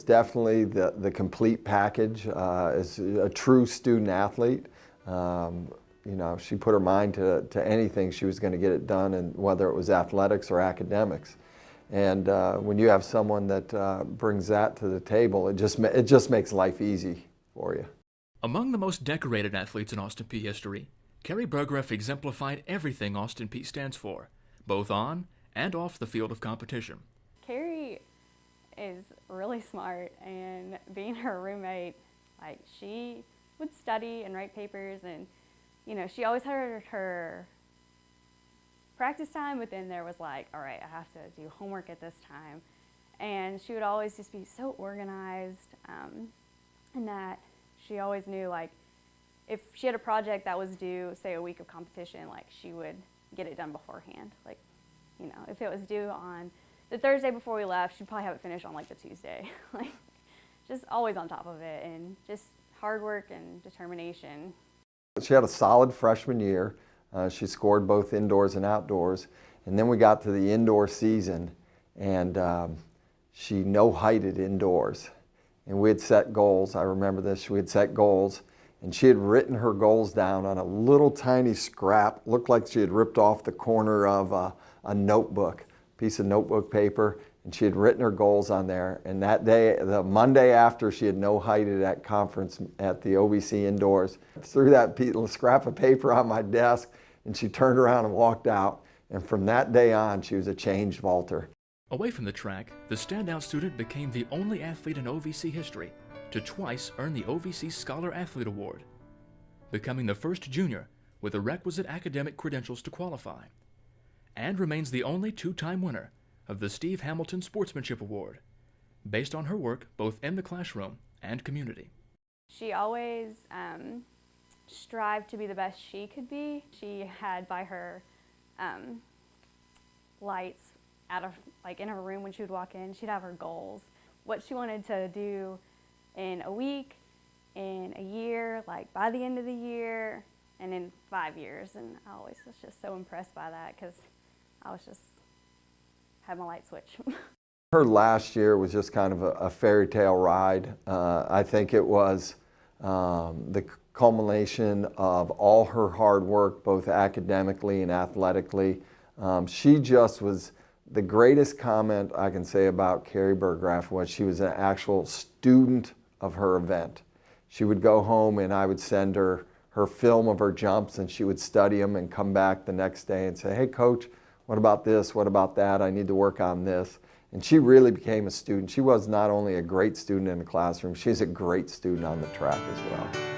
Definitely the complete package. Is a true student athlete. You know, she put her mind to anything, she was going to get it done, and whether it was athletics or academics. And when you have someone that brings that to the table, it just makes life easy for you. Among the most decorated athletes in Austin Peay history, Carrie Burggraf exemplified everything Austin Peay stands for, both on and off the field of competition. Carrie is really smart, and being her roommate, like, she would study and write papers, and you know, she always had her practice time, but then there was like, all right, I have to do homework at this time. And she would always just be so organized, and that she always knew, like, if she had a project that was due, say, a week of competition, like, she would get it done beforehand. Like, you know, if it was due on the Thursday before we left, she'd probably have it finished on like the Tuesday. Like, just always on top of it, and just hard work and determination. She had a solid freshman year. She scored both indoors and outdoors. And then we got to the indoor season, and she no-heighted indoors. And we had set goals. I remember this. We had set goals, and she had written her goals down on a little tiny scrap. Looked like she had ripped off the corner of a notebook, piece of notebook paper, and she had written her goals on there. And that day, the Monday after she had no-heighted at conference at the OVC indoors, threw that scrap of paper on my desk, and she turned around and walked out. And from that day on, she was a changed vaulter. Away from the track, the standout student became the only athlete in OVC history to twice earn the OVC Scholar Athlete Award, becoming the first junior with the requisite academic credentials to qualify, and remains the only two-time winner of the Steve Hamilton Sportsmanship Award, based on her work both in the classroom and community. She always strived to be the best she could be. She had by her lights in her room when she would walk in. She'd have her goals, what she wanted to do in a week, in a year, like by the end of the year, and in 5 years. And I always was just so impressed by that, because I was just had my light switch. Her last year was just kind of a fairy tale ride. I think it was the culmination of all her hard work, both academically and athletically. She just was, the greatest comment I can say about Carrie Burggraf was she was an actual student of her event. She would go home and I would send her film of her jumps, and she would study them and come back the next day and say, hey coach, what about this? What about that? I need to work on this. And she really became a student. She was not only a great student in the classroom, she's a great student on the track as well.